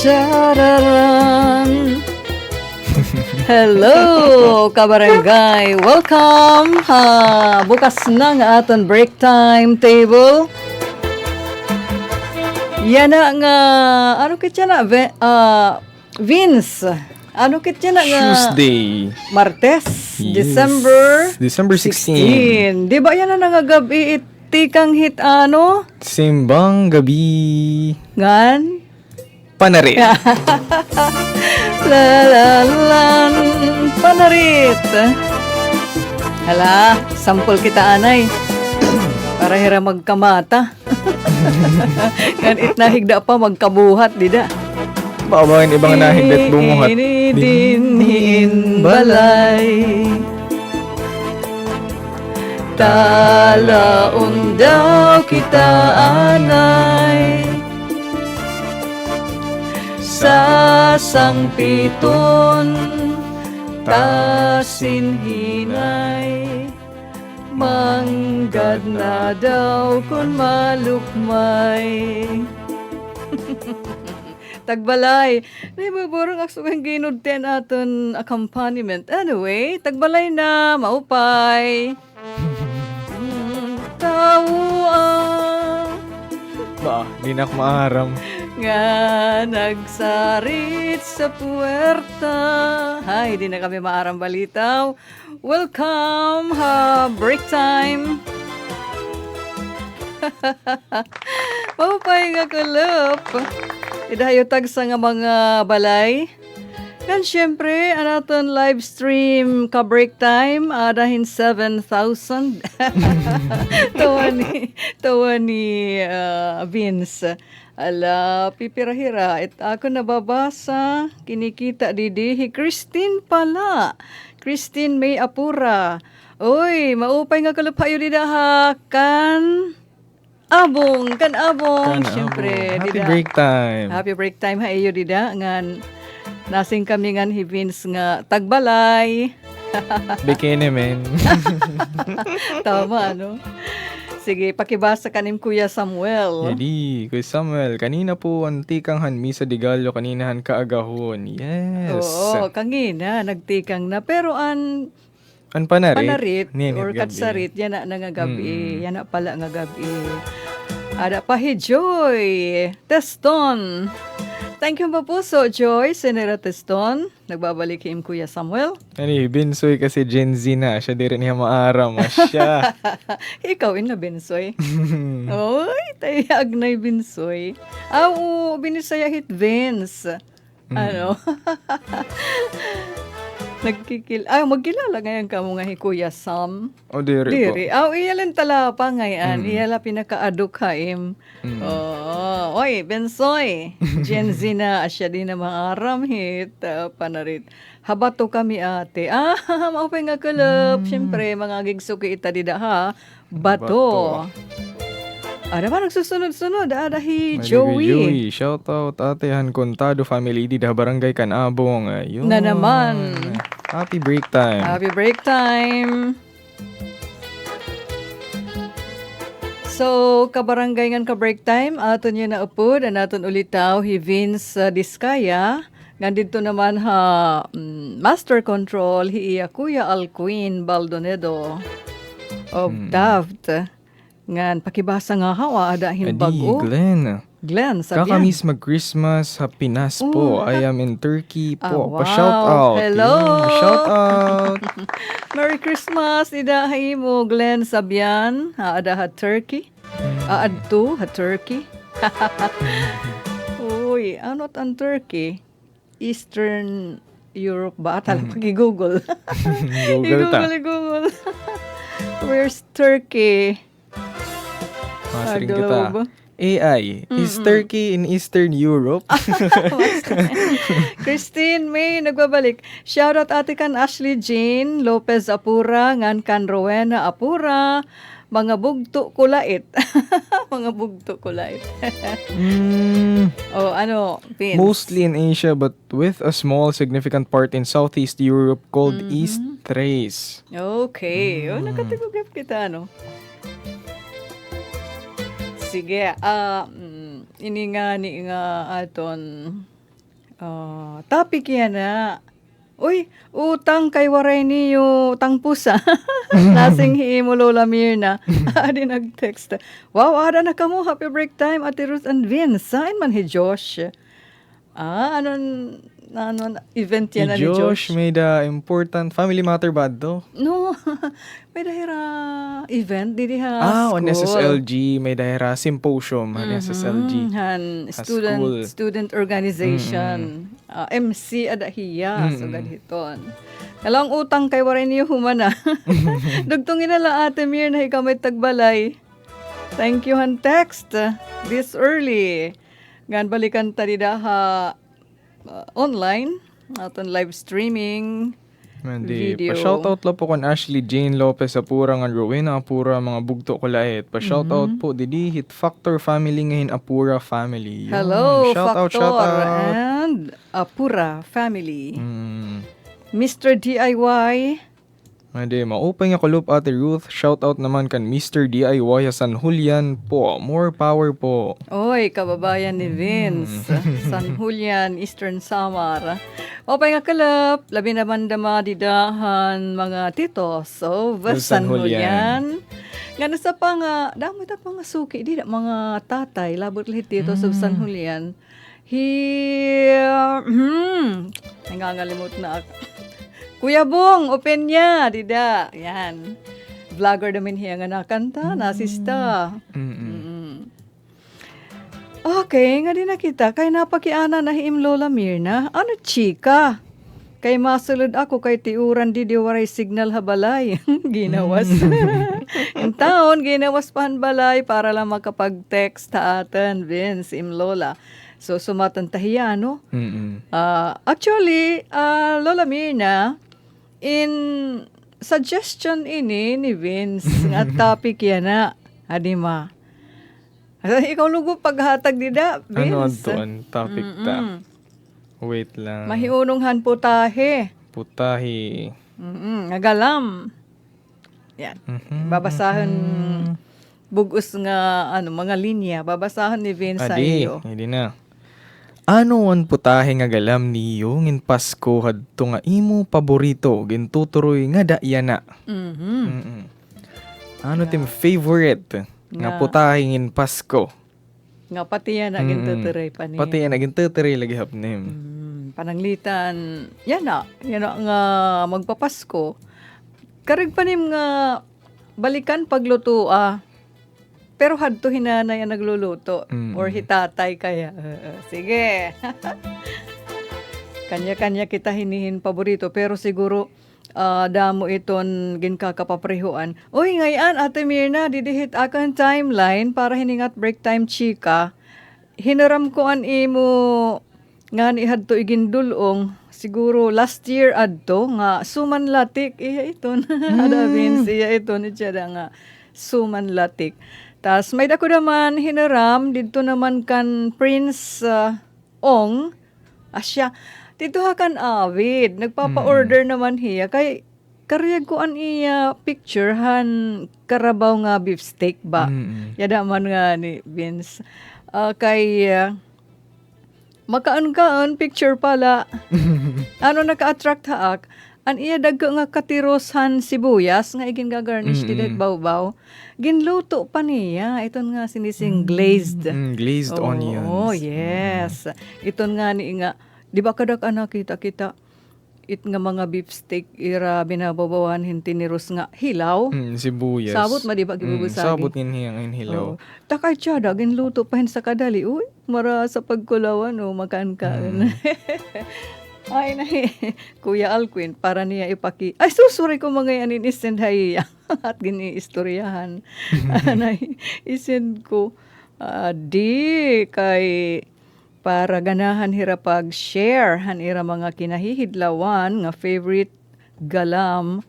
Chararan. Hello, kabarangay. Welcome. Bukas na nga aton break time table. Yan na nga, ano kitya na, Vince. Ano kitya na nga? Tuesday. Martes, Yes. December 16. 16. Di ba yan na nangagabi itikang hit ano? Simbang gabi. Ngan? Panarin. La la la panarit. Hala, sampol kita anay. Para hira magkamata. Ngan itnahigda pa magkabuhat dida. Bakabahin ibang nahigdat bumuhat. Dinhin balay. Talaon daw kita anay. Sa sangpiton tasin hinay. Manggad na daw kun malukmay. Tagbalay. Naibaborong aksugang ginudten aton accompaniment. Anyway, tagbalay na, maupay. Tawa. Ba, di na ako maaram. Nga nagsarit sa puwerta. Hay, di na kami maarang balitaw. Welcome, break time. Maupay nga kulop. Idayo tagsa nga mga balay. Kan syempre, anaton live stream ka break time, adahin 7,000. tawa ni Vince. Ala, pipirahira. Ako nababasa, kinikita didihi. Christine pala. Christine May Apura. Oy, maupay nga kalupayo didaha. Kan abong. Siyempre. Happy dida. break time. Happy break time ha iyo dida. Ngan, nasing kami ngan hi Vince nga tagbalay. Bikini men. Tama, no? Sige, pakibasa kanim Kuya Samuel. Jadi, Kuya Samuel, kanina po ang tikang hanmi sa Digallo, kaninahan kaagahon. Yes. Oo, kangina, nagtikang na. Pero An panarit. panarit Ninit or gabi. katsarit, yan na nga gabi. Yan na pala nga gabi. Ada pa hi Joy. Teston. Thank you pa po so Joy, Senera Teston. Nagbabalik him Kuya Samuel. Ani, Binsoy kasi Gen Z na. Siya di rin niya maaram. Siya. Ikaw na Bensoy. Oy, tayag na Bensoy. Binisaya hit Vince. Ano? Magkilala ngayon ka mo nga hi Kuya Sam. O, diri po. Diri. Iyalan tala pa ngayon. Iyala pinaka-aduk haim. Oy, Bensoy. Gen Z na asya din na mga aramhit. Panarit. Habato kami ate. Maupay nga kulop. Siyempre, mga gigsuki ita dida ha. Bato. Ada ba nagsusunod-sunod? Ada hi Joey. Shout out Atehan Contado family di dah barangay Kanabong. Ayun. Na naman. Happy break time. Happy break time. So, kabarangay ngan ka break time, aton yun na upod, naton ulitaw, hi Vince Diskaya. Nandito naman Master Control, hi iya Kuya Alcuin Baldonedo of Daft. Ngan, pakibasa nga hawa, ada hinbago. Glenn, sabihan. Kakamis mag-Christmas, happy Nas po. I am in Turkey po. Wow. Pa-shout out. Hello. Shout out. Merry Christmas, idahay mo, Glenn Sabian. Ada ha Turkey. Adto ha Turkey. Uy, ano ang Turkey? Eastern Europe ba? Tala pag-i-google. Google ta. I-google. Where's Turkey? Masiring kita. AI, is Turkey in Eastern Europe? Christine May, nagbabalik. Shoutout ate kan Ashley Jane Lopez Apura, ngan kan Rowena Apura, mga bugto kulait. Mga bugto kulait. Vince? Mostly in Asia, but with a small significant part in Southeast Europe called East Thrace. Okay. Nakatigugap kita, no? Sige, ini nga aton Topic yan na. Uy, utang kay waray niyo utang pusa. Lasing hiimo Lola Mirna. Adi nag-text. Wow, ada na kamo. Happy break time, Ate Ruth and Vince. Saan man hi Josh? Anon event Si yan na ni Josh Josh? made a important family matter ba to? No, may dahira event, di ha On school. SSLG, may dahira symposium, han SSLG. Han school. student organization. MC ada hiya. So gadhiton. Kalang utang kay waray niyo humana. Dugtong inala Ate Mir na hikamay tagbalay. Thank you han text this early. Gan balikan ta ha online aton live streaming. Mandi, Video. pa-shoutout lang po kon Ashley Jane Lopez Apura nga Rowena Apura mga bugto ko lahat. Pa-shoutout po didi Hit Factor family ngayon Apura family. Yun. Hello, Shoutout, Factor shoutout. and Apura family. Mm. Mr. DIY. Mandi, ma-open nga kulop Ate Ruth. Shoutout naman kan Mr. DIY San Julian po. More power po. Oy, kababayan ni Vince. San Julian, Eastern Samar. Opay nga kalap, labi naman dama didahan mga titos. So, San Julian. Nga nasa pa nga, damo ita pa nga suki, di mga tatay, labot lahit dito sa San Julian. Nangangalimot na ako. Kuya Bong, open niya, dida. Yan. Vlogger namin hiya nga nakanta, nasista. Okay, nga din na kita. Kay napakiana na hiim Lola Mirna. Ano chika? Kay masulod ako kay tiuran di waray signal habalay. Ginawas. Yung taon, ginawas pahan balay para lang makapag-text ta atin, Vince, im Lola. So, sumatan tahiya, no? Actually, Lola Mirna, in suggestion ini ni Vince, nga topic yan na, adima. Ikaw lugo paghatag dida, Vince. Ano ang topic ta? Wait lang. Mahiunonghan putahe. Putahi. Ngagalam. Yan. Babasahan bugos nga mga linya. Babasahan ni Vince sa iyo. Hindi na. Ano ang putahe nga galam niyo ngin Pasko hadto nga imo paborito gintuturoy nga dayana. Ano tim favorite nga putahe ngin Pasko? Nga pati yan naging tuturay pa niya. Pati yan naging tuturay lagi hapnim. Pananglitan, yan na nga magpapasko. Karig pa nim nga balikan pagluto pero hadto hinanay ang nagluluto or hitatay kaya. Sige. Kanya-kanya kita hinihin paborito pero siguro damo iton ginkakapaprehuan. Uy, ngayon Ate Mirna, didihit akan timeline para hiningat break time chika. Hinaram ko an imo nga ni hadto igindulong. Siguro last year adto nga suman latik iya iton. Ada Vince iya iton itya nga suman latik. Tas may dako naman hinaram dito naman kan Prince Ong asya dito ha kan avid nagpapa-order naman hiya kay kariyag ko an iya picture han karabaw nga beef steak ba yada man nga ni Vince kay makaan picture pala ano naka-attract haak an iya dagko nga katiroshan sibuyas nga igin gagarnish di bawbaw ginluto pa niya iton nga sinising glazed glazed onions. Oh yes iton nga ni nga di ba kadak anak kita it nga mga beef steak ira binababawan hintiniros nga hilaw sibuyas sabot ma di ba gibubusagi sabot ngin hiyang hilaw takay tiyada ginluto pa hin sa kadali uy mara sa pagkulawan makan ka ay na Kuya Alquin para niya ay susuri ko mga yan in-send hayya at gini-istoryahan anay isend ko di kay para ganahan hirapag share han ira mga kinahihidlawan nga favorite galam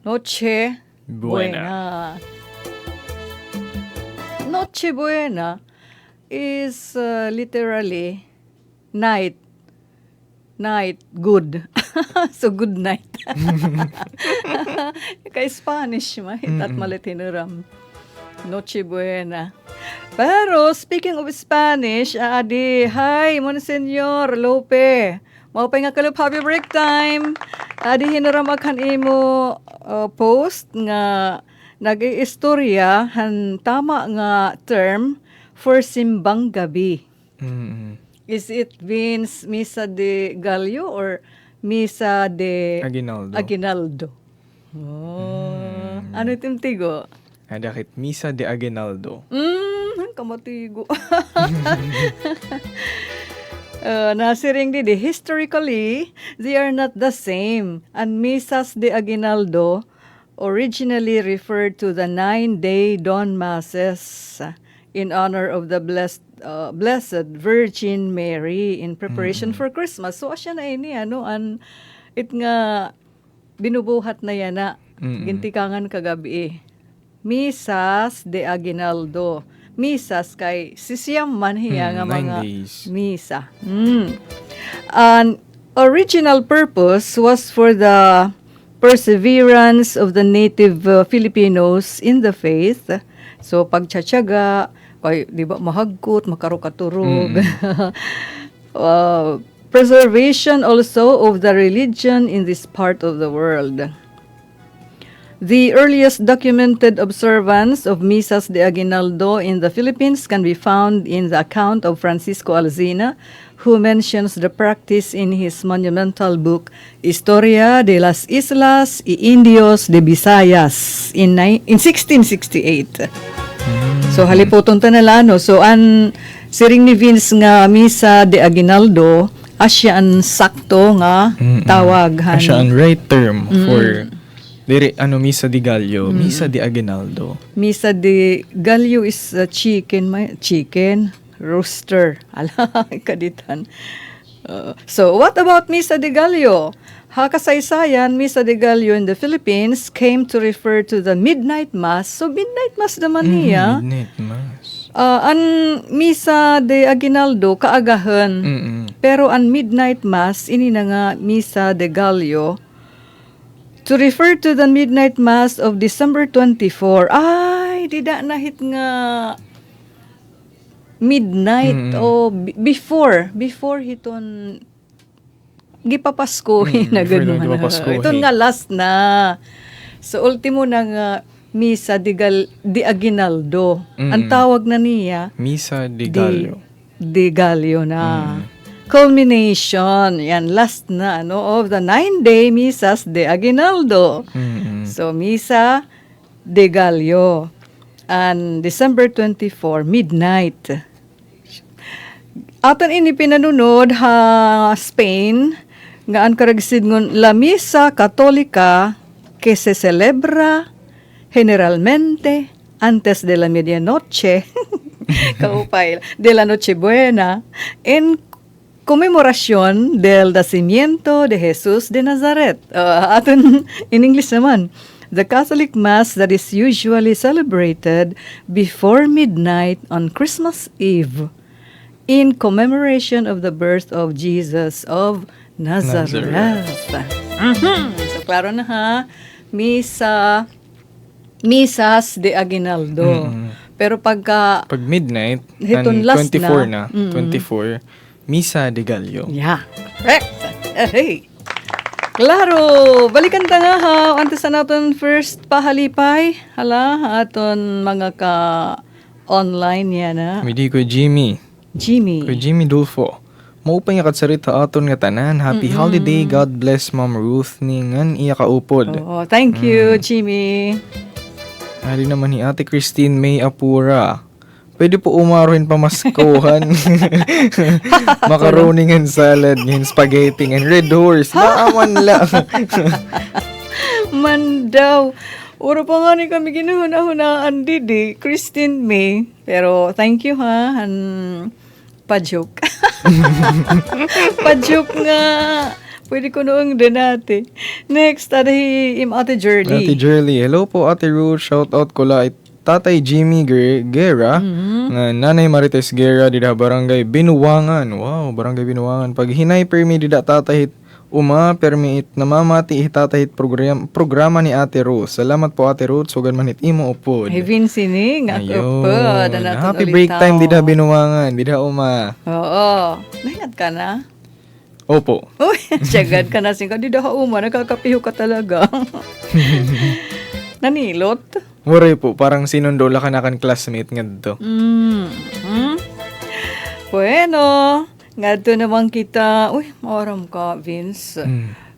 Noche Buena. Noche Buena is literally night good. So good night. Kay Spanish hitat malit hinuram. Noche Buena. Pero, speaking of Spanish, adi, hi, Monsignor Lope. Maupay nga kalup, happy break time. Adi, hinaramakan imo post nga nag-iistorya han tama nga term for simbang gabi. Mm. Is it Vince Misa de Gallo or Misa de Aguinaldo. Aguinaldo? Oh, ano itong tigo? Adakit Misa de Aguinaldo. Kamatigo. Nasiring didi, historically, they are not the same. And Misas de Aguinaldo originally referred to the 9-day dawn masses in honor of the Blessed Virgin Mary in preparation for Christmas. So, asya na ini, it nga binubuhat na yan na gintikangan kagabi. Misas de Aguinaldo. Misas kay sisiyam man hiya nga 9 mga days. misa. An original purpose was for the perseverance of the native Filipinos in the faith. So pagtsatsaga, kay di ba mahagkot, makarukaturog. Preservation also of the religion in this part of the world. The earliest documented observance of Misas de Aguinaldo in the Philippines can be found in the account of Francisco Alzina, who mentions the practice in his monumental book Historia de las Islas y Indios de Visayas in 1668. So halipoton ta nala no. So an siring ni Vince nga Misa de Aguinaldo asya an sakto nga tawag han. Asya ang right term for Misa de Gallo, Misa de Aguinaldo. Misa de Gallo is chicken, rooster. Ala, kaditan. So, what about Misa de Gallo? Kasaysayan, Misa de Gallo in the Philippines came to refer to the midnight mass. So, midnight mass naman niya. Midnight Mass. An Misa de Aguinaldo, kaagahan. Pero an midnight mass, ini na nga Misa de Gallo, to refer to the midnight mass of December 24. Ay, dida nahit nga midnight o before hiton gipapaskohin na before gano'n. gipapaskohin. Ito nga last na. So, ultimo na nga Misa de Aguinaldo. Ang tawag na niya Misa de Gallo. De Gallo na. Culmination, yan, last na, of the 9-day Misas de Aguinaldo. So, Misa de Gallo. And December 24, midnight. Aton ini pinanunod Spain, nga ang karagsid ngon La Misa Católica que se celebra generalmente antes de la medianoche, kaupay, de la Nochebuena, en conmemoración del nacimiento de Jesús de Nazaret. Aton in English naman. The Catholic Mass that is usually celebrated before midnight on Christmas Eve in commemoration of the birth of Jesus of Nazareth. So, klaro na ha. Misas de Aguinaldo. Pero pag midnight, hiton and last 24 na. 24, Misa de Gallo. Yeah, correct. Hey. Klaro, balikan ta nga ha. Antes sa naton first pahalipay. Hala, aton mga ka-online yan ha. Midi ko Jimmy. Ko Jimmy Dulfo. Maupay nga katsarita aton nga tanan. Happy holiday. God bless Ma'am Ruth ni ngan iya kaupod. Oh, thank you, Jimmy. Ari naman ni Ate Christine May Apura. Pwede po umaruhin pamaskohan. Macaroni and salad, and spaghetti and red horse. Naaman lang. Man daw. Uro pa nga ni kami ginuhuna-hunaan didi, Christine May. Pero thank you ha. Pa-joke. Pa-joke nga. Pwede ko noong dinati. Next, Ate Jerly. Ate Jerly. Hello po Ate Ruth. Shout out ko la Tatay Jimmy Guerra, nga Nanay Marites Guerra, dida Barangay Binuwangan. Wow, Barangay Binuwangan. Pag hinay permi dida tatay permit namamati itatahit programa ni Ate Rose. Salamat po Ate Rose, sugan manit imo upod. Hey, Vince, ni nga Ayun. upod. Happy break time, di da binuwangan, di da uma. Oo. Nahingat ka na? Opo. Uy, siyagad ka na singka. Di da uma, nakakapiho ka talaga. Nanilot? Waray po, parang sinundola ka na kan classmate nga dito. Bueno, ngadto naman kita. Uy, maoram ka, Vince.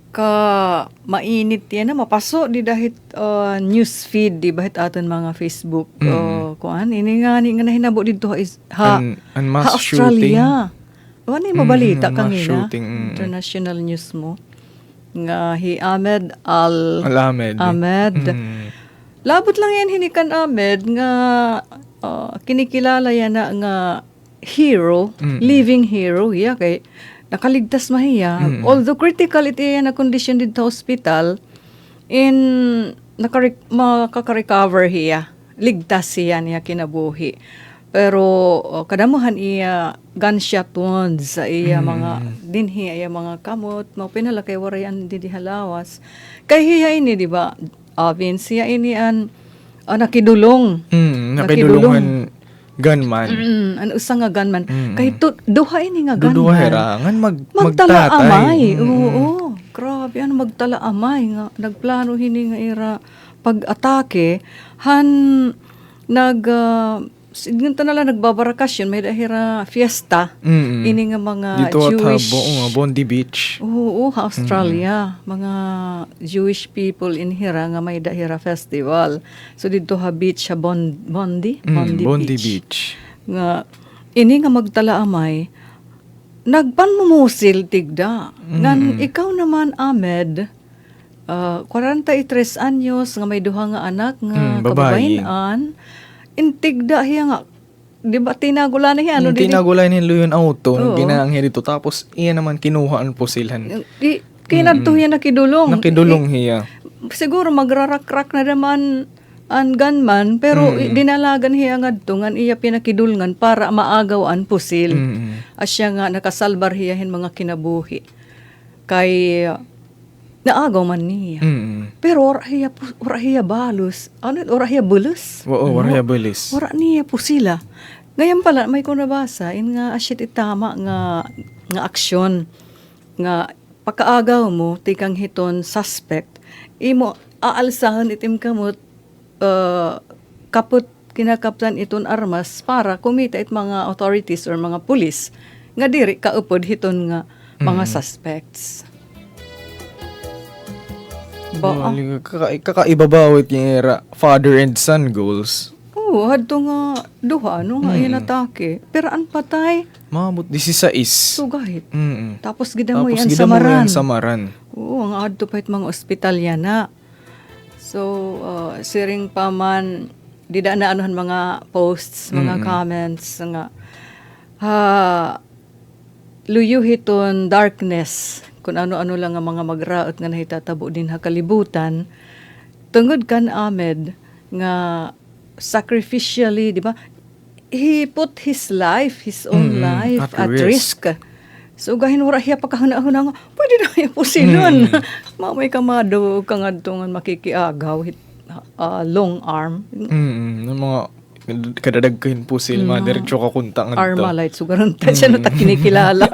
Ka mainit yan na mapaso di dahit news feed di bahit aton mga Facebook kuan ini nga nahinabo dito An mass Australia. Wala ni mabalita mass kangina. shooting, International news mo nga Ahmed Ahmed. Labot lang yan hinikan Ahmed nga kinikilala yan na nga hero, living hero iya kay nakaligtas mahiya. Although critical iti na condition dito sa hospital, makaka-recover hiya. Ligtas siya niya kinabuhi. Pero kadamuhan iya gunshot wounds sa iya mga dinhi iya mga kamot, mga pinalakay warayan di halawas. Kay hiya ini di ba? Vince siya ini nakidulong. Nakidulungan gunman. Ano usa nga gunman. Kay duha ini nga gunman. Duduha herangan magtala amay. magtatay. Oo. Grabe magtala amay nga nagplano hini nga ira pag-atake siguro na lang nagbabarakasyon may dahira fiesta ini nga mga dito Jewish at Bondi Beach. Oo, Australia. Mga Jewish people in hira nga may dahira festival. So dito beach sa Bondi Beach. Nga ini nga magtala amay nagpanmumusil tigda. Ngan ikaw naman Ahmed 43 anyos nga may duha nga anak nga kababayan intigda hiya nga di ba tinagulan niya tinagulan ni Luyon auto ginaang hiya dito tapos iya naman kinuhaan po silhan kinadto hiya nakidulong hiya siguro magrarak-rak na naman ang gunman pero dinalagan hiya ngadto ngan iya pinakidulngan para maagawan pusil asya nga nakasalbar hiyahin mga kinabuhi kay naagaw man niya. Pero ora hiya balos. Ora hiya bulos? Oo, ora hiya bulis. Ora niya po sila. Ngayon pala, may ko nabasa, nga asyit itama nga aksyon, nga pagkaagaw mo, tikang hiton suspect, imo aalsahan itim kamot, kaput kinakaptan iton armas para kumita it mga authorities or mga pulis, nga diri kaupod hiton nga mga suspects. Kakaibabawit yung era father and son goals. Oo, hadto nga duha nga inatake. Pero ang patay maabot 16. sugahit. Tapos Tapos gidamo yan samaran. Oo, nga adto pa it mga ospital yan na. So, siring pa man di da na anuhan mga posts, mga comments nga luyuhiton darkness kung ano-ano lang ang mga magraot nga nahitatabo din kalibutan tungod kan Ahmed nga sacrificially, di ba? He put his own life at risk. So gahin wala hiya pagkahuna-huna nga pwede na hiya pusilon. Mamay kamado kang adtungan makikiagaw long arm. Mga kadadagkahin pusil diretso ka kunta nga Armalite sugaron ta siya no ta kinikilala.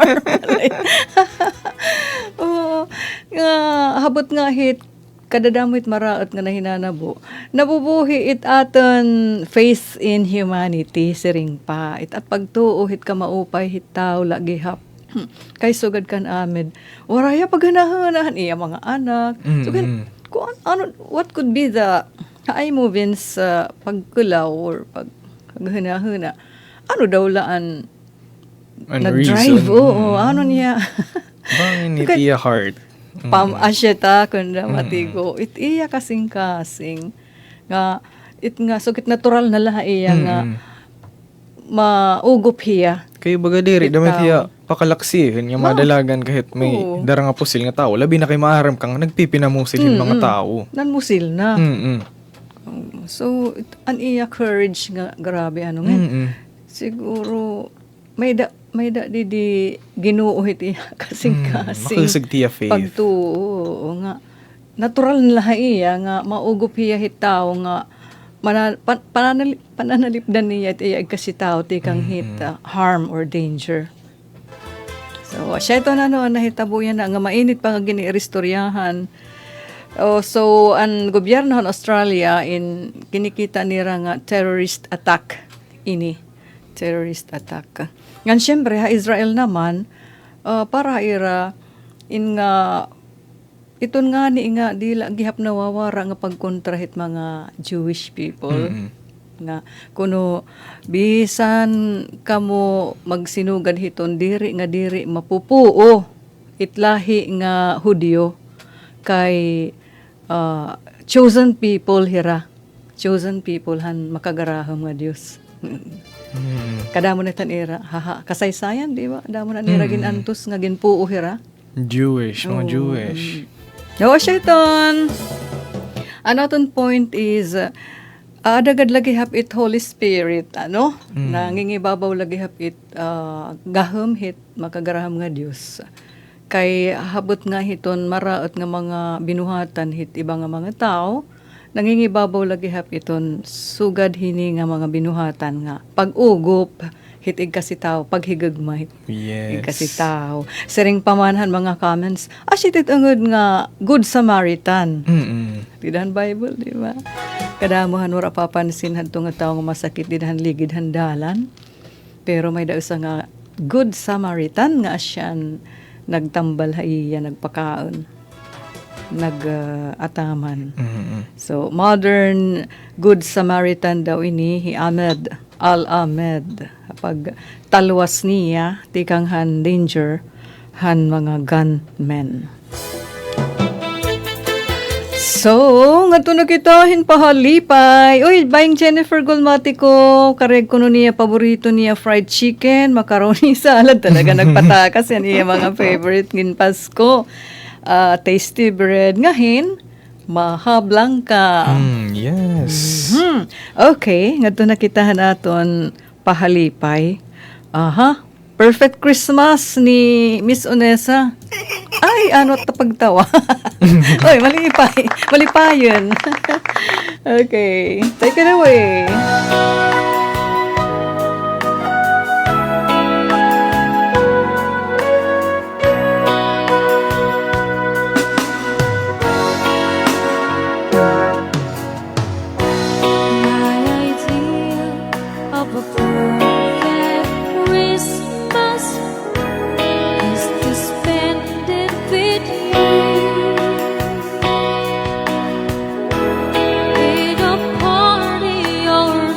Habot nga hit kadadamit maraot nga nahinanabo nabubuhi it aton faith in humanity siring pa it at pagtuo hit ka maupay hit tao lagi hap kay sugad kan Ahmed waraya paghanahan iya mga anak sugad kung ano what could be the ay mo Vince pagkulaw or paghana ano daw laan nag-drive ano niya bangin it iya heart asyeta kunda matigo it iya kasing-kasing nga it nga sugit natural na laha iya nga maugop hiya kay baga diri damit hiya pakalaksihin nga madalagan kahit may dara nga pusil nga tao labi na kay maaram kang nagpipinamusil yung mga tao nanmusil na so an iya courage nga grabe ano nga siguro may may da di Ginoo iti kasing-kasing. Makasag tiya faith. Pagtuo nga natural na iya nga maugop hiya hitaw nga pananalipdan niya iti kasi tao ti kang hit harm or danger. So siya ito na no nahitabo yan na nga mainit pa nga giniristoryahan. So ang gobyerno ng Australia in kinikita nira nga terrorist attack ini terrorist attack. Ngan syempre ha Israel naman para ira in nga iton nga ni nga dila gihap nawawara nga pagkontrahit mga Jewish people nga kuno bisan kamo magsinugad hiton diri mapupuo itlahi nga Hudyo kay chosen people hira chosen people han makagarahom nga Dios. Kadamo na tan ira kasaysayan di ba damo na nira ginantos nga ginpuo hira Jewish, mga Jewish. No, Shaitan. Another point is dagad lagi hapit Holy Spirit nangingibabaw lagi hapit gahom hit makagaraham nga Dios kay habot nga hiton maraot nga mga binuhatan hit iba nga mga tao nangingibabaw lagi hapiton sugad hini nga mga binuhatan nga pag-ugop hitig kasi tao paghigagmay. Yes. Kasi tao. Siring pamanhan mga comments, sitit angod nga Good Samaritan. Tidahan Bible, di ba? Kadamuhan wala papansin hanto nga tao nga masakit didahan ligid handalan. Pero may dausa nga Good Samaritan nga asyan nagtambal haiya nagpakaon. Nag-ataman. So, modern Good Samaritan daw ini, hi Ahmed Al-Ahmed. Pag talwas niya, tikang han danger, han mga gunmen. So, nga to na kita hinpahalipay. Uy, buying Jennifer Golmatico, kareg ko niya, paborito niya, fried chicken, macaroni salad. Talaga nagpatakas yan iya mga favorite ngin Pasko. Tasty bread ngahin maha blanca. Yes. Okay, ngadto na kita naton pahalipay. Perfect Christmas ni Miss Onesa. Ay, ano tapagtawa. Oy, malipayon. Okay, take it away. Party or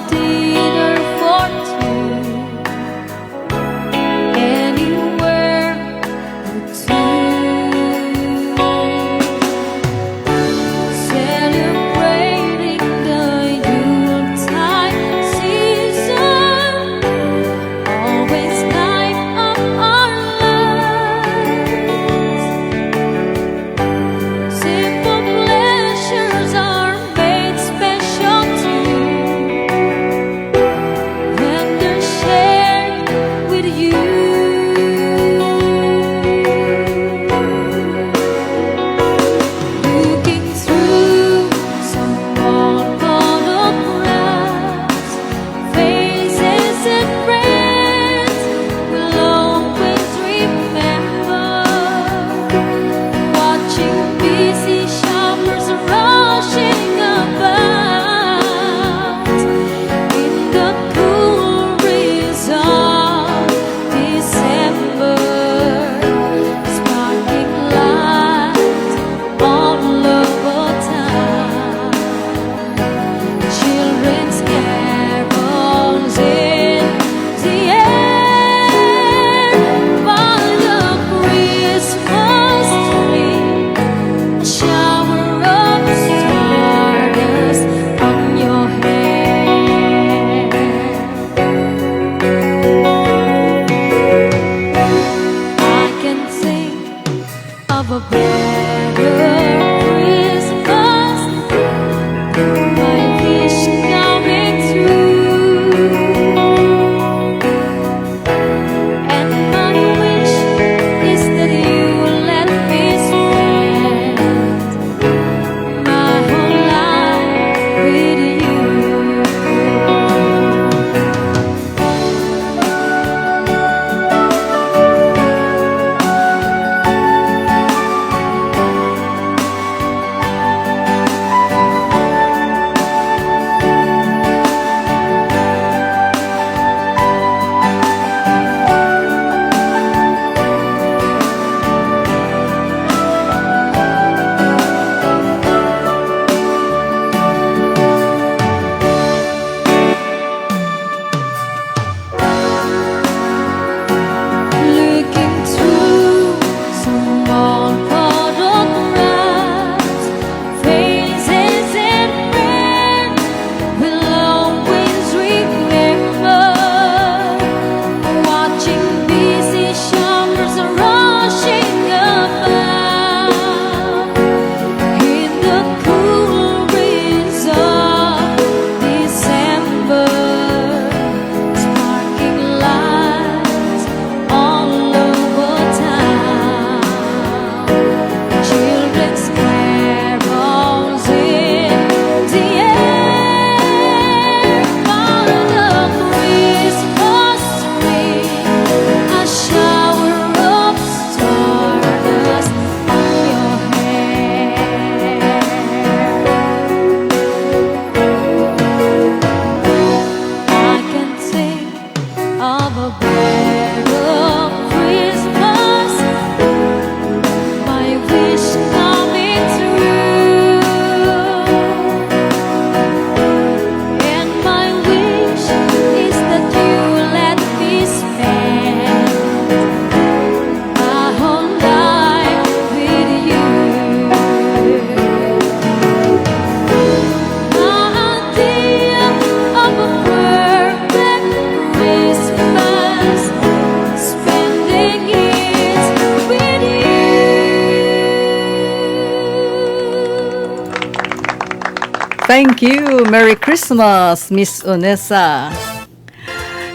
Thank you. Merry Christmas, Miss Onessa.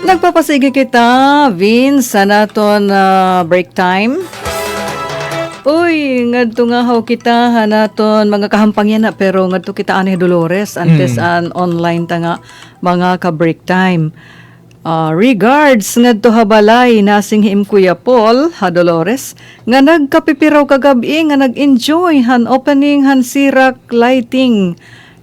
Nagpapasige kita, Vince, sa naton break time. Uy, ngadto nga haw kita hanaton mga kahampangyan na pero ngadto kita ani Dolores antes an online ta nga mga ka break time. Regards ngadto habalay nasing him Kuya Paul ha Dolores nga nagkapipiraw kagabi nga nag-enjoy han opening han sirak lighting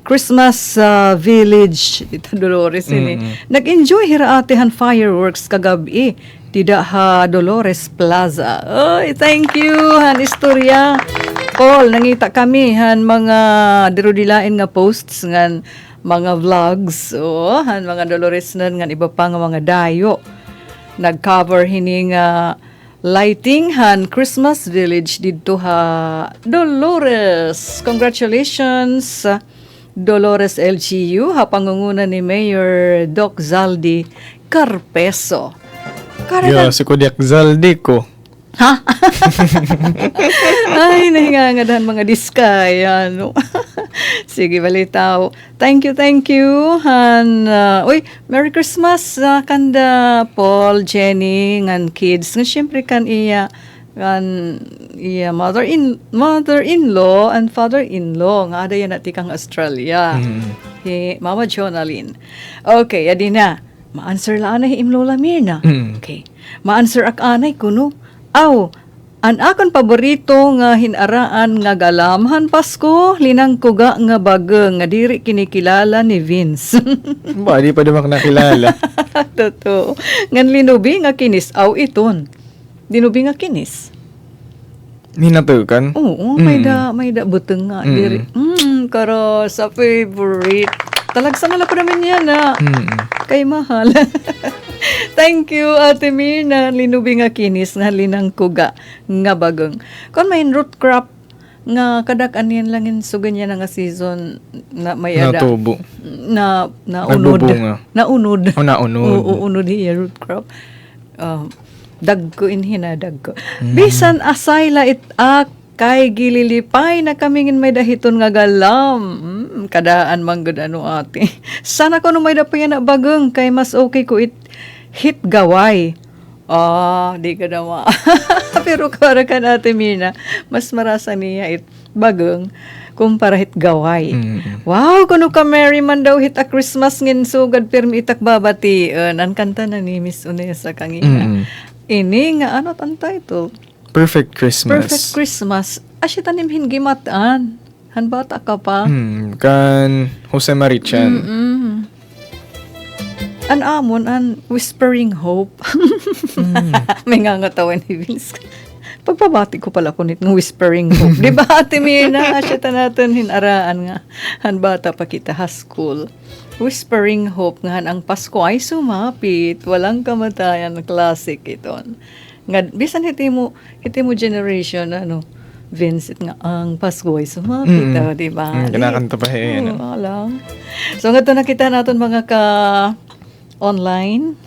Christmas village ito Dolores ini. Nag-enjoy hira ate han fireworks kagabi Tida ha Dolores Plaza. Oy, thank you han istorya. Paul, nangita kami han mga dirudilain nga posts ngan mga vlogs. Oh, han mga Dolores nan ngan iba pa nga mga dayo. Nag-cover hini nga lighting han Christmas Village didto ha Dolores. Congratulations Dolores LGU ha pangunguna ni Mayor Doc Zaldi Carpeso. Yo, si Kodiak Zaldi ko. Ha? Ay, nahingangadahan mga diskay. Ano? Sige, balitaw. Thank you. Uy, Merry Christmas, kanda Paul, Jenny, ngan kids. Nga siyempre kan iya mother-in-law and father-in-law. Nga ada yan natin kang Australia. Mama Jonalyn. Okay, adi na. Ma-answer la anay im Lola Mirna. Okay. Ma-answer ak anay kuno. Aw, an akon paborito nga hinaraan nga galamhan Pasko, linang kuga nga bageng nga diri kinikilala ni Vince. Ba, di pa naman nakilala. Totoo. Ngan linubi nga kinis, aw iton. Dinubi nga kinis. Hinatukan? Oo, may da buteng nga diri. Karo sa favorite. Talagsan na pa naman yan kay mahal. Thank you, Ate Mirna. Linubi nga kinis nga linang kuga nga bagong. Kung may root crop nga kadak-an yan lang in so ganyan nga season na may ada. Natubo. Na unod. Naunod. Naunod. Oo, unod hiya root crop. Dagko dagko. Bisan asay la itak kay gililipay na kamingin may dahiton nga galam. Kadaan manggod ano ate. Sana ko no may dapayan na bagong kay mas okay ko hit gaway. Di ka naman. Pero kara ka natin, Mina, mas marasa niya bagong kumpara hit gaway. Wow, kuno ka Mary man daw hit a Christmas ngin sugad pirmi itak babati. An kanta na ni Miss Unesa kangina. Ini nga ano tan title? Perfect Christmas. Perfect Christmas. Asya tanim hingimataan. Han bata ka pa. Kan Jose Marichan. An amon, an whispering hope. May nga ngatawan ni Vince. Pagpabati ko pala kunit ng whispering hope. Di ba, Ate Mina? Asya ta natin hinaraan nga. Han bata pa kita ha school. Whispering hope nga ang Pasko ay sumapit. Walang kamatayan. Classic iton. Nga, bisan hiti mo generation, Vincent nga, ang Pasko ay sumapit, di ba? Kinakanta pa yan. Alam. So, nga ito nakita natin mga online.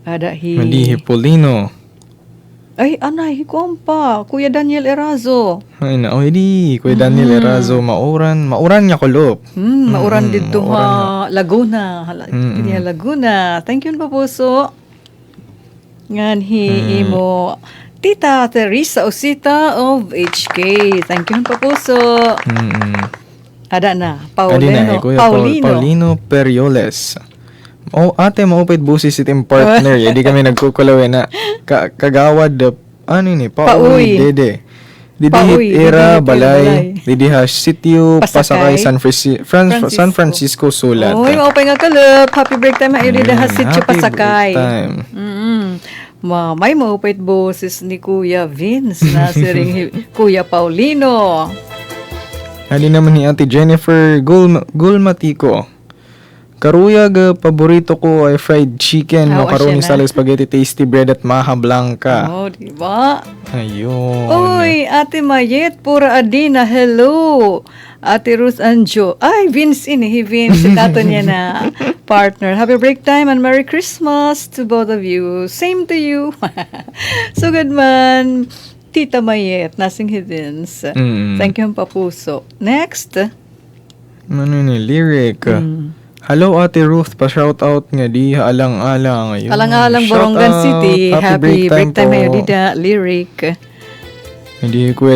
Malihi Polino. Ay, anay, kompa. Kuya Daniel Erazo. Ay na, di. Kuya Daniel Erazo, mauran niya kulop. Mauran dito Laguna. Laguna. Thank you pa puso. Ngan imo Tita Teresa Osita of HK. Thank you pa puso. Ada na. Paulino Perioles. Ate, maupit busis itim partner. Di kami nagkukulaw na kagawad Pauwi Dede. Didihit era balay. Didihas sitio Pasakay San Francisco Sulat. Oy, maupay nga kalap. Happy break time ayo didihas sitio Pasakay. Happy break time. May maupait boses ni Kuya Vince na siring Kuya Paulino. Hali naman ni Ate Jennifer Gulmatiko. Karuyag, paborito ko ay fried chicken, macaroni salad, spaghetti, tasty bread at maha blanca. Diba? Ayun. Uy, Ate Mayet, pura Adina, hello. Ate Ruth Anjo. Ay, Vince Vince. Tato niya na partner. Happy break time and Merry Christmas to both of you. Same to you. So good man. Tita Mayet, nasing Vince. Thank you, Papuso. Next. Ano ni lyric? Hello Ate Ruth, pa-shoutout nga di alang-alang. Ayun. Alang-alang Shout Borongan out. City. Happy break time po. ngayon, Dida. Lyric. Hindi Kuya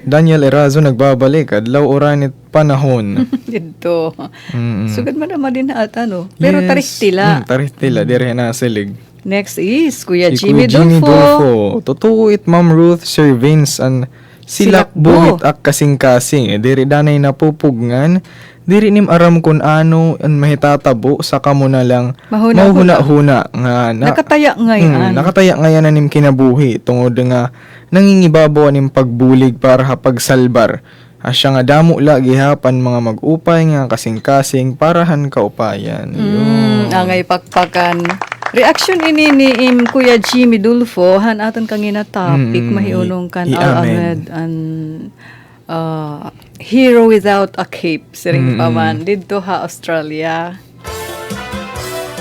Daniel Erazo nagbabalik. Adlaw oranit panahon. Dito. Mm-mm. Sugad man naman din na ata, no? Pero Yes. tarihtila. Tarihtila, dire na silig. Next is Kuya Si Jimmy Kuya Dolfo. Totoo it Ma'am Ruth, Sir Vince, and Silakbo. silakbo it ak kasing-kasing. Diri danay napupugngan. Diri nim aram kun ano an mahitatabo sa kamo na lang Mahuna-huna. mahuna nga na, Nakataya ngayon. nakataya ngayon na nim kinabuhi tungod nga nangingibabaw nim pagbulig para hapagsalbar. Asya nga damo lagi hapan mga mag-upay nga kasing-kasing parahan kaupayan. Angay pakpakan. Reaction ini ni Kuya Jimmy Dolfo han aton kangina topic mahiunong kan i-amen. an hero without a cape siring paman didto ha Australia.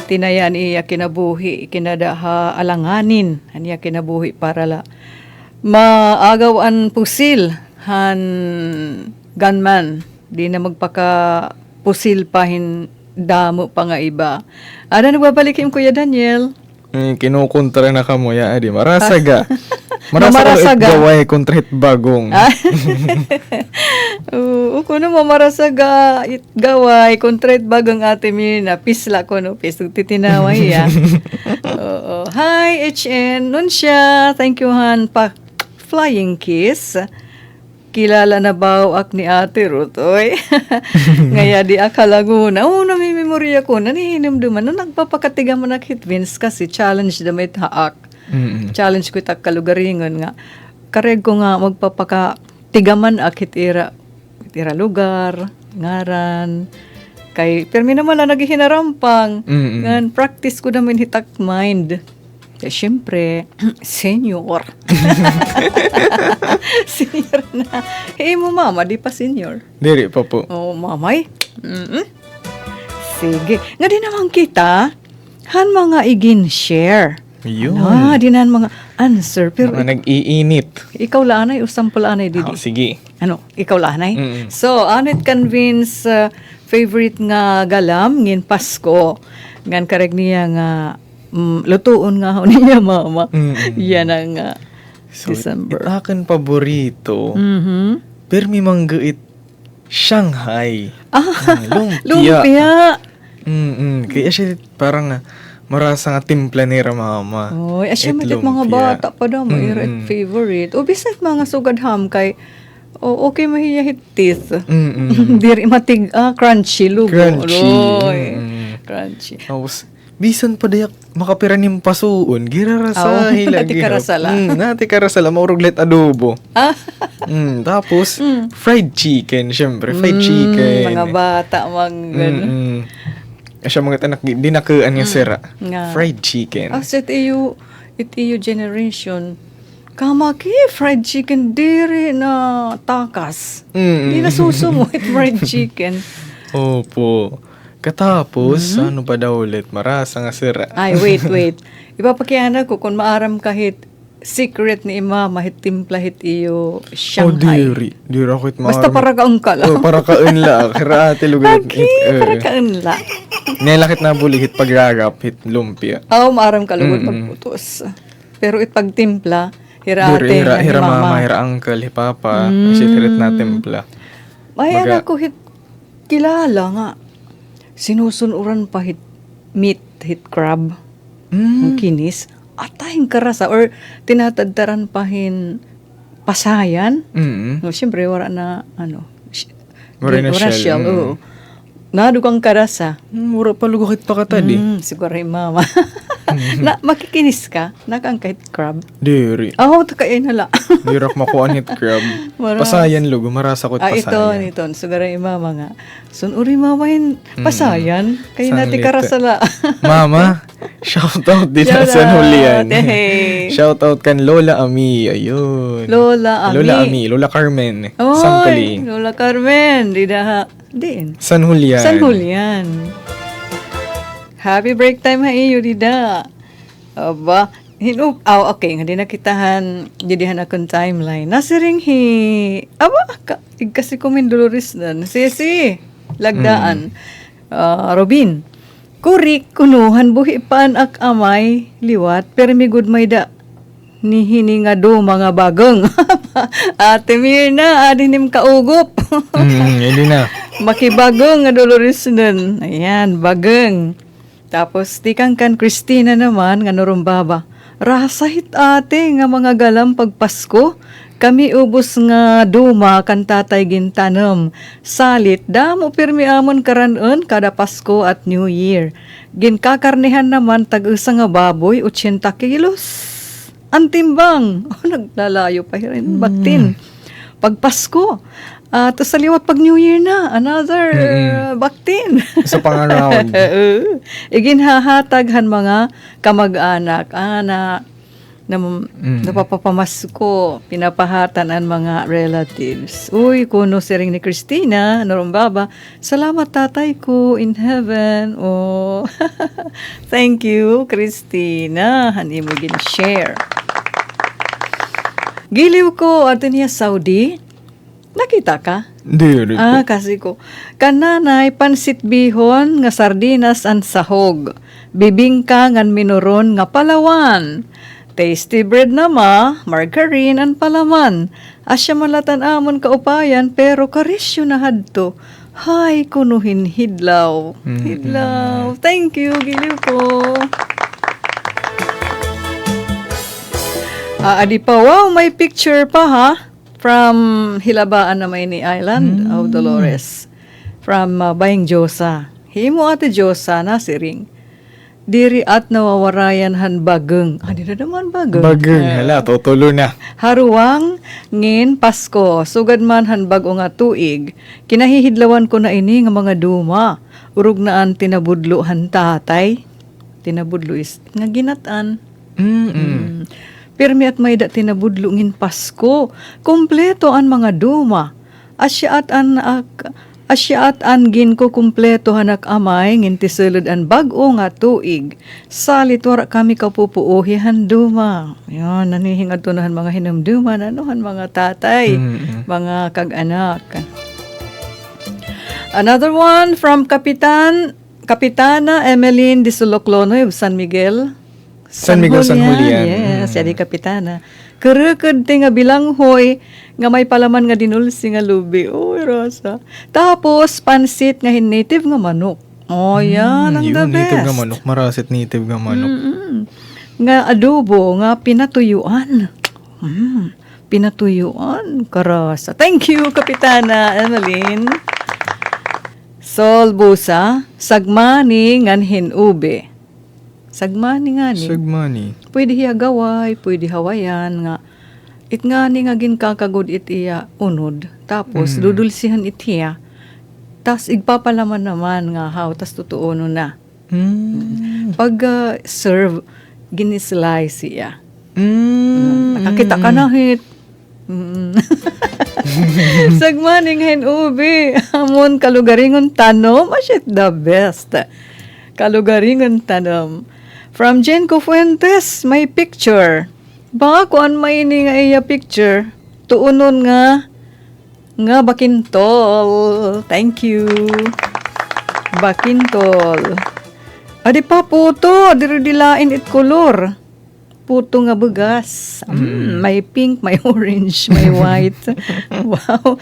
Tinayan iya kinabuhi kinadaha alanganin aniya kinabuhi para la maagaw an pusil han gunman di na magpaka pusil pahin damo pa nga iba. Ano nagbabalik yung Kuya Daniel? Kinukontra na kamo ya adi marasaga. Mamarasaga. Gaway kontra hit bagong. Kuno mamarasaga it gaway kontret bagang ate mina pisla ko no pis titinaway ya. Oo. Hi HN nun siya. Thank you han pa flying kiss. Kilala na ba ak ni Ate Ruth, oy? Ngaya di akalaguna. Namimemorya ko. Nanihinom duman. Nung nagpapakatiga mo nakit Vince kasi challenge damit haak. Challenge ko itak kalugaringon nga. Kareg ko nga magpapakatigaman ak itira lugar, ngaran. Kay, permi naman na naghihinaраmpang. Ngan, practice ko namin hitak mind. Eh, syempre, senior. Senior na. Hey mo mama, di pa senior. Diri pa po. Oh, mamay. Sige. Nga din naman kita, han mga igin share. Yun. Di na mga answer. Pero Mga nag-iinit. ikaw laanay o sample laanay, Didi? Sige. Ano, ikaw laanay? So, anit convince favorite nga galam ngin Pasko. Ngan kareg niya nga lutuon nga ho niya mama. Yan ang So, December. akin paborito. Mhm. Permi mangguit Shanghai. Lumpia. Lumpia. Kaya siya parang marasa nga timpla ni mama. Oy, asya It matit mga lumpia. bata pa daw maira at favorite. O bisag mga sugadham kay okay mahiya hit teeth. Diri matig crunchy lugo. Crunchy. Oy. Crunchy. Tapos, bisan pa dayak makapiranim pasuon, girarasa Nati karasala. Nati karasala, mauruglet adobo. Tapos, fried chicken, syempre, fried chicken. Mga bata mang Asya mga tanak, di nakaan nga sira. Nga. Fried chicken. It iyo generation. Kamaki, fried chicken diri na takas. Di na susumo fried chicken. Opo. Katapos, ano pa daw ulit? Marasa nga sira. Ay, wait. Ipapakiyana ko kung maaram kahit secret ni ima mahit timpla hit iyo Shanghai. Diri ako it Basta para kaong ka lang. para kaon la. Kira ate lugar. Para kaon la. Nilakit na buli hit pagragap, hit lumpia. Maaram kalugod magputos. Pero it pagtimpla, hira Diri, ate, hira mama, hira uncle, hi papa. Secret na templa. May anak ko hit kilala nga. Sinusunuran pa hit meat, hit crab. Ang kinis. Atayang karasa or tinatadtaran pahin pasayan. No, siyempre wala na Wala na shell. Oo. Nadugang karasa. Mura pa lugakit pa katadi. Siguro yung mama. Na makikinis ka, nakang kahit crab. Diri. Ito kayo nala. Dirak makuan hit crab. Maras. Pasayan lugo, marasa ko pasayan. Ito. Siguro yung mama nga. Sunuri mama yun, pasayan. Kayo natin Sanglita. karasala. Mama, shout out din Shout sa Hulian. out. Hey. Shout out kan Lola Ami. Ayun. Lola Ami. Lola Ami, Lola Carmen. Oy, Sampali. Lola Carmen. Din. San Julian. San Julian. Happy break time ha iyo, Dida. Aba, okay, nga di nakitahan, didihan akong timeline. Nasiring kasi kumin Dolores na. Sisi. lagdaan. Robin, kurik kunuhan buhi paan ak amay liwat permigud may da ni hininga do mga bagong. Ate Mirna, adinim kaugop. Hindi na. Makibagong nga Dolores nun. Ayan, bagong. Tapos, tikang kan Christina naman, nga nurumbaba. Rasahit ate nga mga galam pagpasko. Kami ubos nga duma kan tatay gintanom. Salit, damo pirmi amon karanon kada Pasko at New Year. Ginkakarnihan naman tag-usa nga baboy, 80 kilos. Antimbang. Naglalayo pa rin. Baktin. Pag Pasko. To sa liwat pag New Year na. Another baktin. Sa pangaraw. Iginhahataghan mga kamag-anak. Napapapamasko. Pinapahatan ang mga relatives. Uy, kuno siring ni Christina. Narumbaba. Salamat tatay ko in heaven. Oh. Thank you, Christina. Hani mo gin-share. Giliw ko ato niya Saudi. Nakita ka? Hindi. Kasi ko. Kananay pansit bihon nga sardinas an sahog. Bibingka ngan minuron nga palawan. Tasty bread na margarine an palaman. Asya malatan amon kaupayan pero karisyo na hadto. Hay kunuhin hidlaw. Hidlaw. Thank you, giliw ko. Adi pa, wow, may picture pa ha. From Hilabaan na Maini Island of Dolores. From Bayang Josa. Himo ate Josa na siring. Diri at nawawarayan han bageng. Di na naman bageng. Bageng. Hala, tutulo na. Haruwang ngin Pasko. Sugad man han bago nga tuig. Kinahihidlawan ko na ini nga mga duma. Urog naan tinabudlo han tatay. Tinabudlo is nga ginatan. Pirmi at may da tinabudlungin Pasko. Kompleto ang mga duma. Asya at an gin ko kompleto hanak amay ngin tisulod an bag-o nga tuig. Salit wara kami kapupuuhi han duma. Yan, nanihing atunahan mga hinamduma nanuhan mga tatay, mga kag-anak. Another one from Kapitana Emeline de Suloclono of San Miguel. San Julian. Yes, yadi kapitana. Kereked te nga bilanghoy nga may palaman nga dinulsi nga lubi. Uy, rasa. Tapos pansit nga native nga manok. Oh, yan ang the best. Native nga manok, marasit native nga manok. Nga adobo nga pinatuyuan. Pinatuyuan, karasa. Thank you, Kapitana Emeline. Solbusa, sagmani nganhin ube. Sagmani nga ni. Sagmani. Pwede hiya gaway, pwede hawayan nga. It nga ni nga ginkakagod it iya unod. Tapos dudulsihan it hiya. Tas igpapalaman naman nga how. Tas tutuuno na. Pag serve, ginislice siya. Nakakita ka na hit. Sagmaning hen ube. Amon kalugaringon tanom. Asyet the best. Kalugaringon tanom. From Jenko Fuentes, may picture. Baka kuan may ini nga iya picture. Tuunon nga bakintol. Thank you. Bakintol. Adi pa puto, diridilain it color. Puto nga bugas. May pink, may orange, may white. Wow.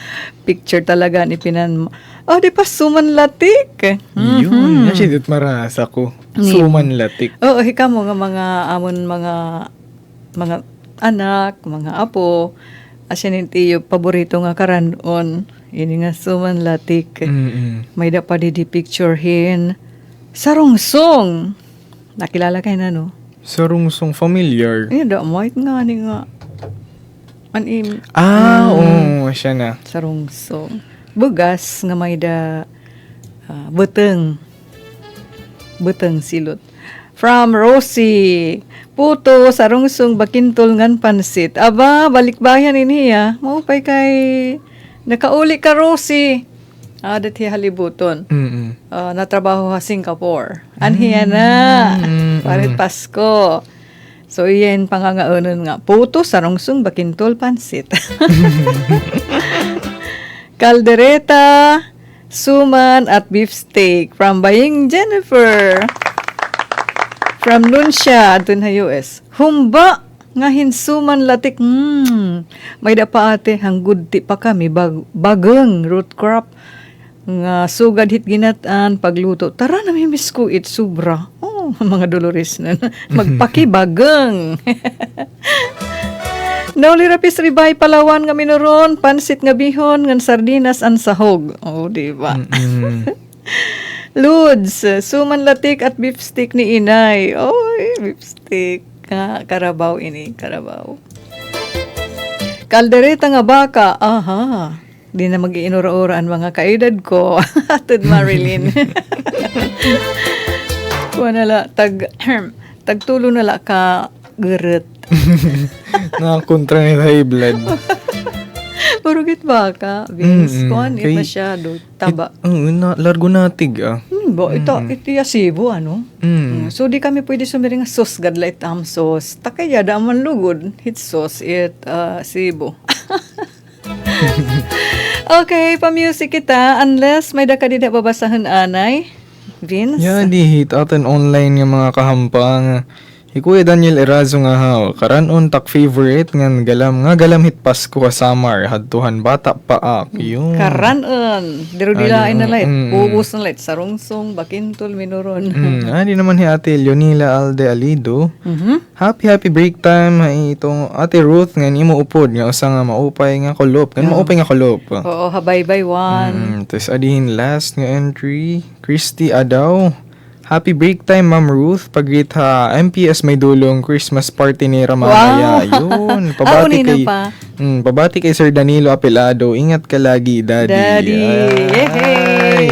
Picture talaga ni Pinan. Di pa suman latik. Yun. Nasidot marasa ko. Suman latik. Oo, hika mo nga mga amon mga anak, mga apo. Asyan yung paborito nga karanon. Ini nga suman latik. May da pa di picture hin. Sarungsong. Nakilala kayo na, no? Sarungsong familiar. Da, white nga ni nga. Anim. Oo, siya na. Sarungsong. Bugas nga may da buteng silot. From Rosie, puto, sarungsong, bakintol, ngan pansit. Aba, balikbayan ini ya. Maupay kay, nakauli ka Rosie. Dati halibuton. Natrabaho sa Singapore. Anhiya na. Parit Pasko. So, iyan pangangaunon nga. Puto, sarungsong, bakintol, pansit. Kaldereta, suman at beefsteak from Baying Jennifer. From Nuncia, dun sa US. Humba nga hinsuman latik. May dapa ate, hanggud ti pa kami bageng root crop nga sugad hit ginataan pagluto. Tara na miss ko it sobra. Oh, mga Dolores na. Magpakibageng. Nauli rapis ribay Palawan nga minuron, pansit nga bihon, ngan sardinas an sahog. Oh, di ba? Ludes, suman latik at beefsteak ni inay. Oy, beefsteak. Karabaw ini, karabaw. Kaldereta nga baka. Aha. Di na mag-iinura-ura ang mga kaedad ko. Atid Marilyn. Kuha nala, tagtulo nala ka geret. Nakakontra ni high blood. Purugit baka, Vince. Kuhan, Kay- masyado. Taba. Largo natig ah. Ito ya Cebu, ano? So, di kami pwede sumiring sauce, gadlight sauce. Takaya, daman lugod, hit sauce, Cebu. Okay, pa-music kita, unless may daka di na babasahan anay. Vince? Ya, di hit atin online yung mga kahampang. Kuya Daniel Erazo nga haw, karanon tak favorite nga galam hit Pasko ka summer, hadtuhan bata pa yun. Karanon. Dirudilain na light. Ubus na light. Sarungsong, bakintol, minuron. Di naman hi ate Leonila Alde Alido. Happy break time hay itong ate Ruth nga nimo upod nga usa nga maupay nga kulop. Kan maupay nga kulop. Oo, habay-bay one. Tapos adihin last nga entry, Christy Adaw. Happy break time, Ma'am Ruth. Pag-greet ha, MPS may dulong Christmas party ni Ramaya. Yun. Pabati kay, pa. pabati kay Sir Danilo Apelado. Ingat ka lagi, Daddy. Yay!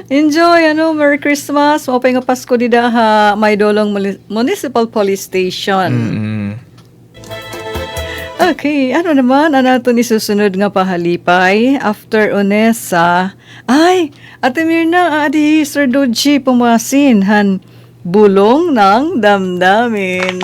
Enjoy, Merry Christmas. Mapay nga Pasko dida ha, may dolong Municipal Police Station. Okay, ano naman, nato ni susunod nga pahalipay after Onesa. Ay, Ate Mirna, adi Sir Doji pumasin han bulong ng damdamin.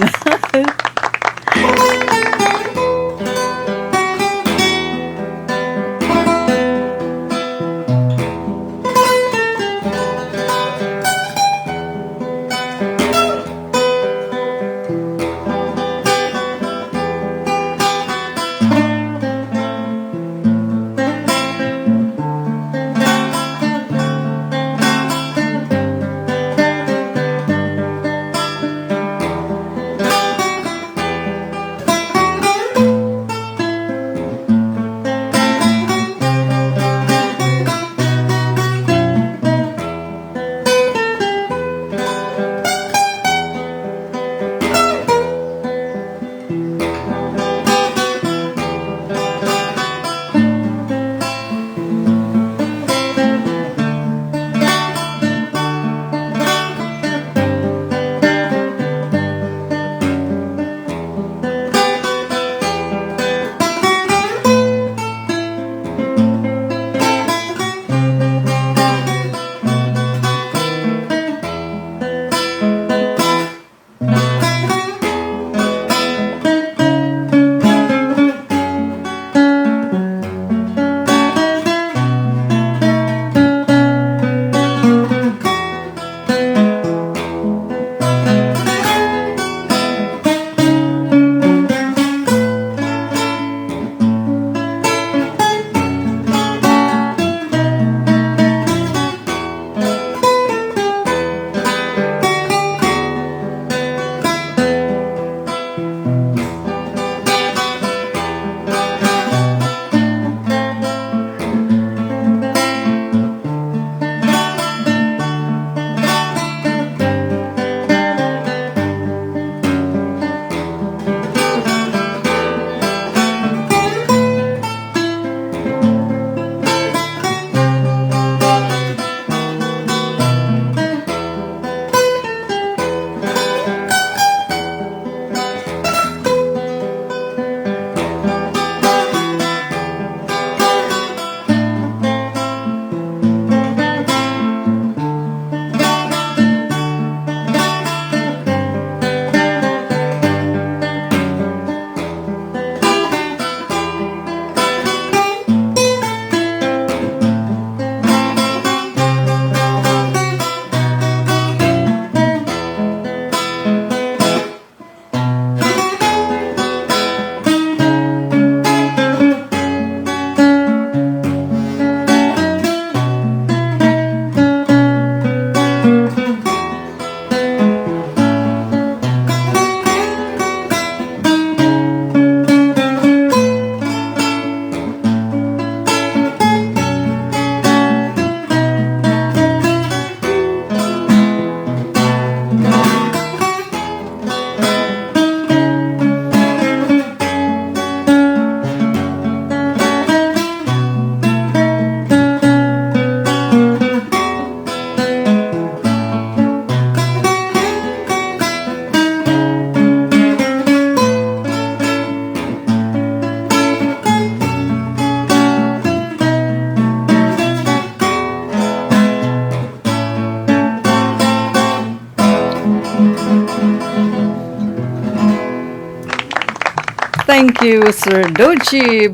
Thank you, Sir Doji.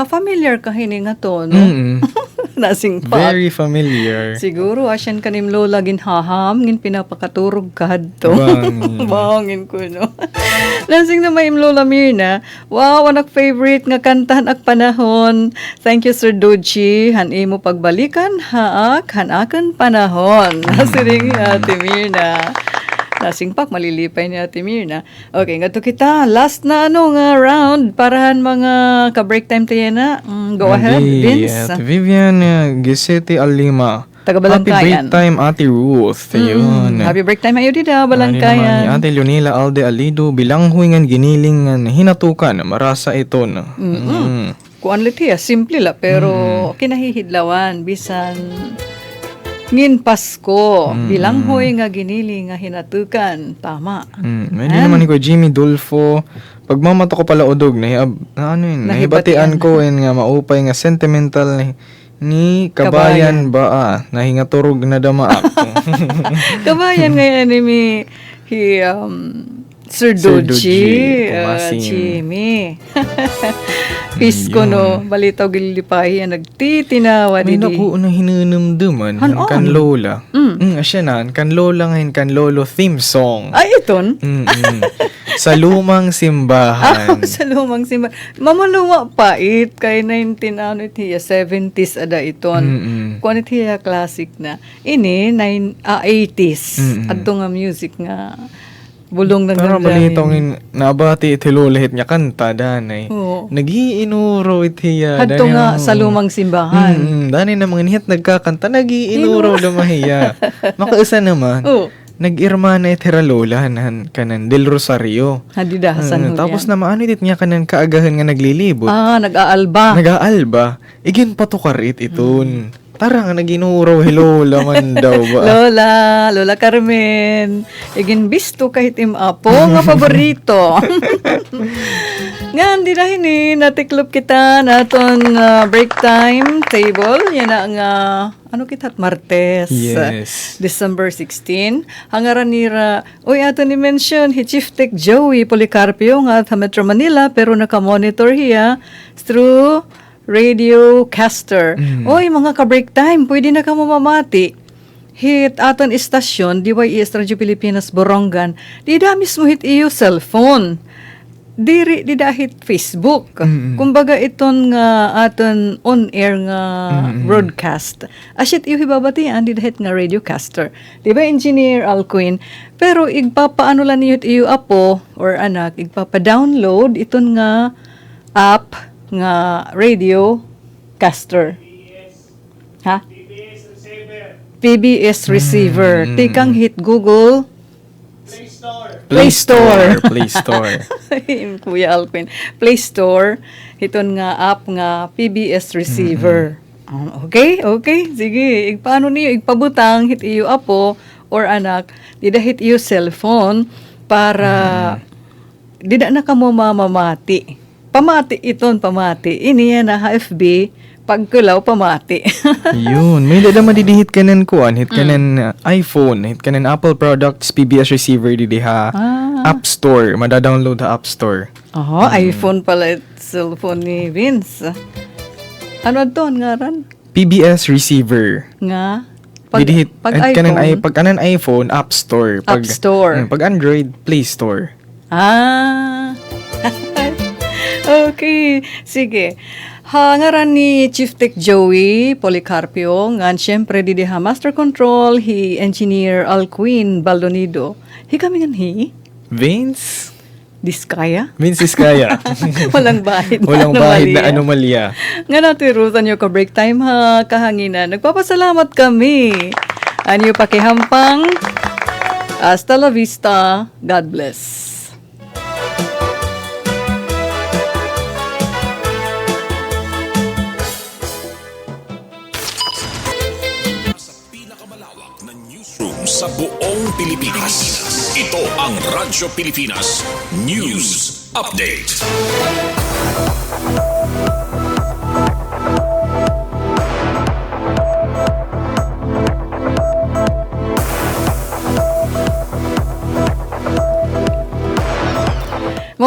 Familiar ka hini nga to, no? Nasing pa. Very familiar. Siguro, asyan kanim lola ginhaham, ngin pinapakaturog kahadto. Bangin. Bangin ko, no? Nasing na maim lola Mirna. Wow, anak favorite nga kantahan ak panahon. Thank you, Sir Doji. Han imo pagbalikan, hanakan panahon. Nasiring Ate Mirna. Nasingpak, malilipay ni Ate Mirna. Okay, nga to kita. Last na nga round parahan mga ka-break time tayo na. Go ahead, Vince. At Vivian Gisete Alima. Taga Happy Balangkayan. break time, Ate Ruth. Ayun. Happy break time ayo dida, Ano naman ni Balangkayan. Ate Leonela Alde Alido, bilanghuingan ginilingan, hinatukan, marasa ito na. Kuan litiya, simple la, pero kinahihidlawan, bisan ngin Pasko, bilang hoy nga ginili nga hinatukan. Tama. May di naman ni ko Jimmy Dulfo. Pagmamato ko pala odog nahibatian ko nga maupay nga sentimental ni kabayan ba nahingaturog na dama ako. Kabayan ngayon ni Sir Sir Doji, Doji, Pumasin. Jimmy. Pisko no, balitaw gilipay yan, nagtitinawa May didi. naku na hinanamdaman Hanon? kan lola. Asya na, kan lola ngayon, kan lolo theme song. Ay, iton? Sa lumang simbahan. Sa lumang simba. Mamaluma pa it, kay 70s ada iton. Kung it hiya classic na. Ini, 80s. Adto nga music nga. Bulong ng Tara balitong nabati iti lolahit niya kanta danay. Oo. Nag-iinuro itiya. Hadto nga sa lumang simbahan. Danay na mga nihit nagkakanta, nag-iinuro lumahiya. Makaisa naman. Oo. Nag-irma na itira lola kanan Del Rosario. Hadidahasan ho Tapos yan. na maano dit niya kanan kaagahan nga naglilibot. Nag-aalba. Nag-aalba. Igin patukarit iton. Tara nga naginuro, lola man daw ba? Lola Carmen. Igin bisto kahit imapo nga paborito. Nga, hindi na natiklop kita naton break time table. Yan na nga, ano kita, Martes. Yes. December 16. Hangaran nira, ato ni mention, Chief Tech Joey Policarpio nga sa Metro Manila, pero naka-monitor hiya through Radio Caster. Mga ka-break time, pwede na ka mamamati. Hit aton istasyon, DYES Radio Pilipinas Borongan, di da mismo hit iyo cellphone. Di dahit Facebook. Kumbaga iton nga aton on-air nga broadcast. Asyit iyo hibabatian, di dahit nga Radio Caster. Di ba, Engineer Alcuin? Pero igpapaano lang niyo iyo apo or anak, igpapa-download iton nga app nga Radio Caster. Ha? PBS receiver. Tikang hit Google Play Store. Play Store. Kuya Alpin. Play Store. Hiton nga app nga PBS receiver. Okay? Sige. Paano niyo igpabutang hit iyo apo or anak, dida hit iyo cellphone para dida na ka mo mamamati. Pamati ini yan na FB, pagkulaw pamati. Yun, may dala madidihit kanan kuan, hit kanan iPhone, hit kanan Apple products, PBS receiver didiha, App Store, madadownload ha App Store. iPhone pala cellphone ni Vince. Ano to ngaran? PBS receiver. Nga Didihit, pag kanan iPhone. pag kanan iPhone, App Store. App Store. Pag Android, Play Store. Okay, sige. Hangaran ni Chief Tech Joey Policarpio, ngan siyempre didiha Master Control, hi Engineer Alcuin Baldonido. Hi kami ngan Vince Diskaya? Iskaya. Walang bahid na Walang bahid na anomalya. anomalya. Nga naturusan nyo ka break time ha, kahanginan. Nagpapasalamat kami. Anyo pakihampang. Hasta la vista. God bless. Sa buong Pilipinas. Ito ang Radyo Pilipinas News Update.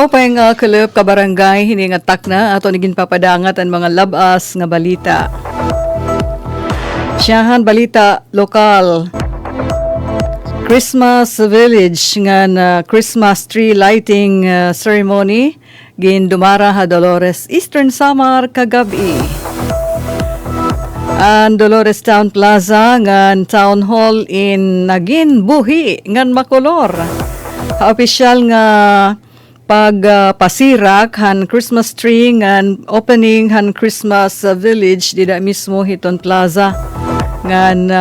Maupay nga kalip ka barangay hiningatak na ato niging papadangat ang mga labas nga balita. Siyahan balita lokal. Christmas Village nga na Christmas tree lighting ceremony gindumara ha Dolores Eastern Samar kagabi. Ang Dolores Town Plaza ngan Town Hall in nagin buhi ngan makolor. Ha opisyal nga pagpasirak han Christmas tree ngan opening han Christmas Village dida mismo hiton plaza ngan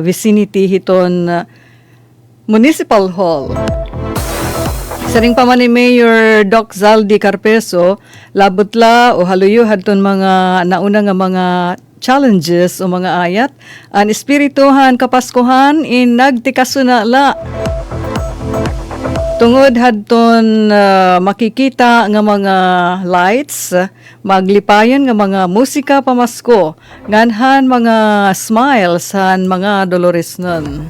vicinity hiton Municipal Hall. Saring pa man ni Mayor Doc Zaldi Carpeso, labutla o haluyo hadton mga nauna nga mga challenges o mga ayat an espirituhan kapaskuhan in nagtikasunala tungod hadton makikita nga mga lights maglipayon nga mga musika pamasko nganhan mga smiles han mga Dolores nun.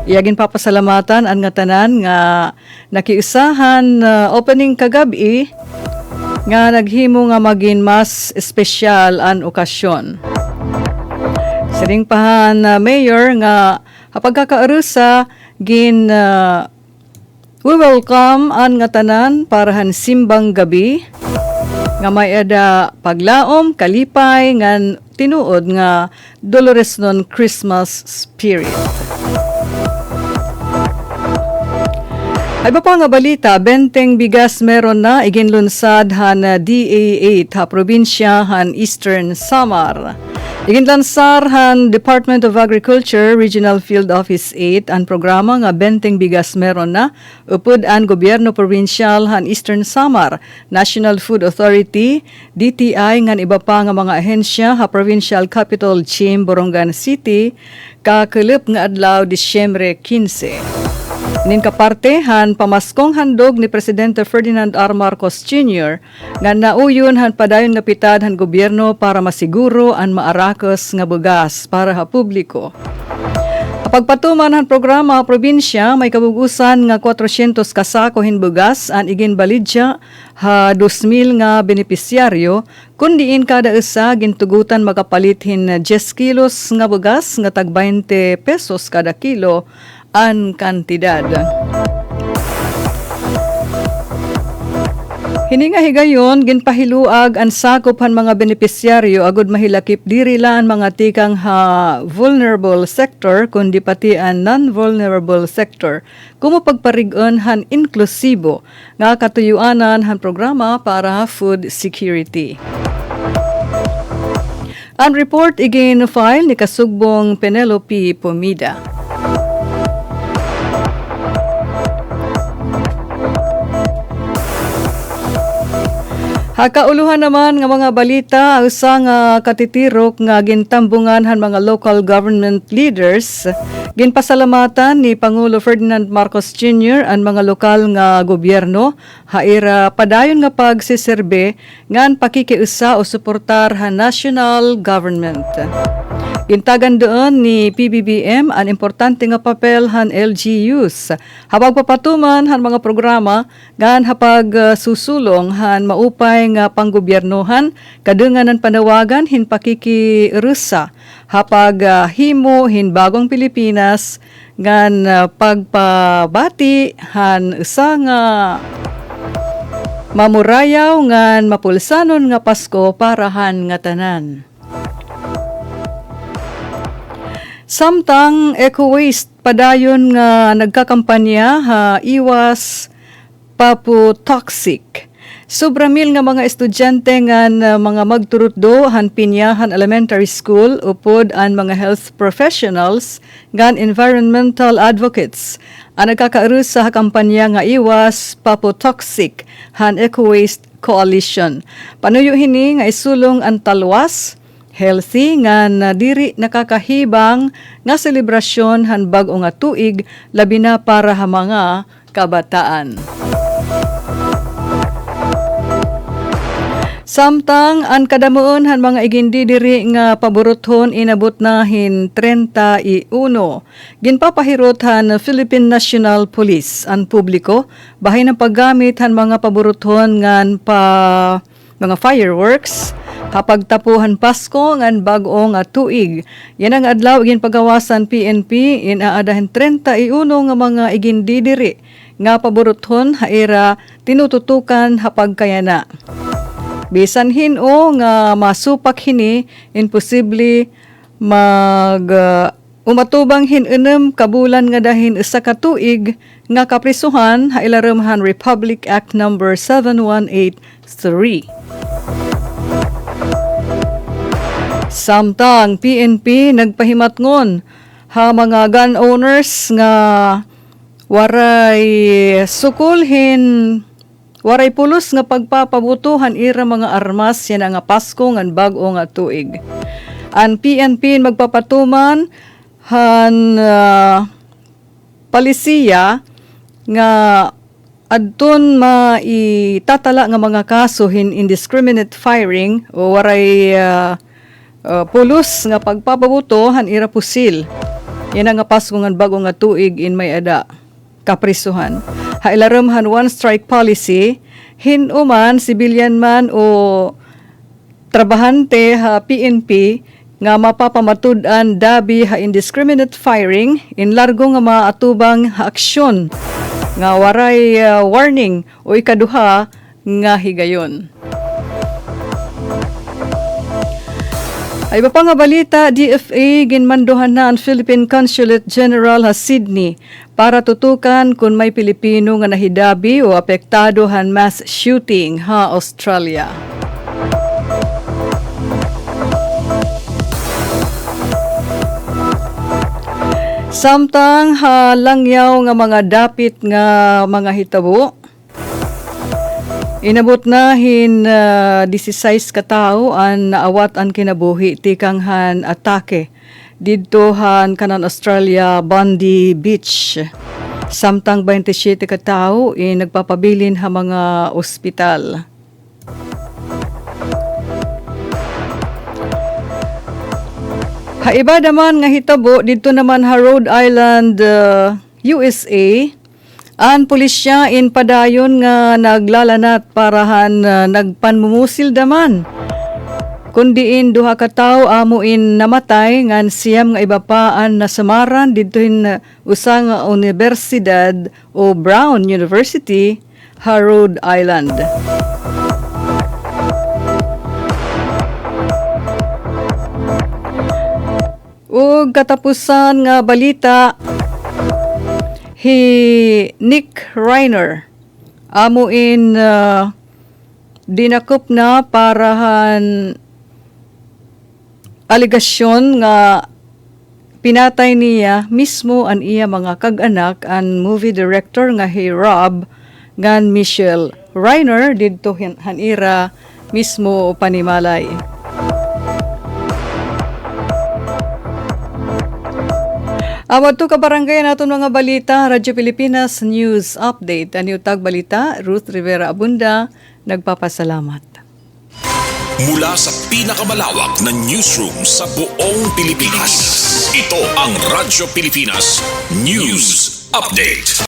Iyagin papasalamatan ang nga tanan nga nakiusahan opening kagabi nga naghimo nga maging mas espesyal an okasyon. Siring pahan mayor nga hapagkakaarusa gin we welcome an nga tanan parahan simbang gabi nga may ada paglaom kalipay ngan tinuod nga Dolores non Christmas spirit. Ay ba pa nga balita, benteng bigas meron na iginlunsad han DA8 ha probinsya han Eastern Samar. Iginlansar han Department of Agriculture Regional Field Office 8 ang programa nga benteng bigas meron na upod ang gobyerno probinsyal han Eastern Samar, National Food Authority, DTI ngan iba pa nga mga ahensya ha Provincial Capital Chim, Borongan City, kakulip nga adlaw Disyembre 15. Nin kaparte han pamaskong handog ni Presidente Ferdinand R. Marcos Jr. nga nauyon han padayon nga pitad han gobyerno para masiguro ang maarakos nga bugas para ha publiko. Pagpatuman han programa probinsya may kabugusan nga 400 kasako hin bugas an igin balidya ha 2,000 nga benepisyaryo kundiin kada isa gintugutan magapalit hin 10 kilos nga bugas nga tag 20 pesos kada kilo an kantidad. Hininga higayon ginpahiluag ang sakop han mga benepisyaryo agud mahilakip diri lang mga tikang ha vulnerable sector kundi pati ang non-vulnerable sector kumo pagparig-on han inklusibo nga katuyuanan han programa para food security. Ang report igin file ni Kasugbong Penelope Pomida. Hakauluhan naman nga mga balita usa nga katitirok nga gintambungan han mga local government leaders ginpasalamatan ni Pangulo Ferdinand Marcos Jr. ang mga lokal nga gobyerno haira padayon nga pagsiserbe ngan pakikiusa o suportar han national government. Gintagan doon ni PBBM ang importante nga papel han LGUs. Habag papatuman han mga programa gan hapag susulong han maupay nga panggobyernohan kadungan ang panawagan hin pakikirusa hapag himo hin bagong Pilipinas ngan pagpabati han usa nga mamurayaw ngan mapulsanon nga Pasko para han nga tanan. Samtang eco-waste padayon nga nagkakampanya ha iwas papu-toxic. Sobra mil nga mga estudyante nga mga magturutdo han Pinyahan Elementary School upod ang mga health professionals ngan environmental advocates ang nagkakaarus sa kampanya nga iwas papu-toxic han eco-waste coalition. Panuyo hini nga isulong ang talwas healthy nga diri nakakahibang nga selebrasyon han bag-o nga tuig labi na para ha mga Samtang ang kadamuon han mga igindi diri nga paboruthon inabot na hin 31. Ginpapahirot han Philippine National Police ang publiko bahin ang paggamit han mga paboruthon ngan pa mga fireworks hapag tapuhan Pasko ngan bag-o nga tuig. Yan ang adlaw gin pagawasan PNP inaadahan 31 nga mga igindi diri nga paboruthon haira tinututukan hapag kayana. Bisan hino nga masupak hini, imposible umatubang hinenem kabulan nga dahin isa ka tuig nga kaprisuhan hailaremhan Republic Act number 7183. Samtang PNP nagpahimatngon ha mga gun owners nga waray pulos nga pagpapabutuhan ira mga armas yan nga Pasko ngan bag-o nga tuig. Ang PNP magpapatuman han palisiya nga adton maitatala nga mga kaso hin indiscriminate firing o waray pulos nga pagpapabuto han ira pusil. Yan nga Pasko ngan bag-o nga tuig in may ada kaprisuhan. Hailaremhan one strike policy, hinuman, civilian man o trabahante ha PNP nga mapapamatud-an dabi ha indiscriminate firing in largo nga maatubang ha aksyon nga waray warning o ikaduha nga higayon. Ay iba pa nga balita, DFA ginmanduhan na ang Philippine Consulate General sa Sydney para tutukan kung may Pilipino nga nahidabi o apektado han mass shooting ha Australia. Samtang langyaw nga mga dapit nga mga hitabo, inabot na hin 16 ka tawo ang naawat ang kinabuhi tikang han atake didto han kanan Australia Bondi Beach. Samtang 27 ka tawo nagpapabilin ha mga ospital. Haiba naman nga hitabo didto naman ha Rhode Island, USA. Ang pulisya in padayon nga naglalanat parahan nagpanmumusil daman. Kundiin duha ka tawo amuin namatay ngan siyam nga iba pa ang nasamaran didtohin usa nga universidad o Brown University ha Rhode Island. Ug katapusan nga balita, Nick Reiner amuin dinakop na parahan aligasyon nga pinatay niya mismo ang iya mga kag-anak ang movie director nga Rob ngan Michelle Reiner didto hanira mismo panimalay. Awad to kabarangay naton mga balita, Radyo Pilipinas News Update. Ang tag balita, Ruth Rivera Abunda, nagpapasalamat. Mula sa pinakamalawak na newsroom sa buong Pilipinas, ito ang Radyo Pilipinas News Update.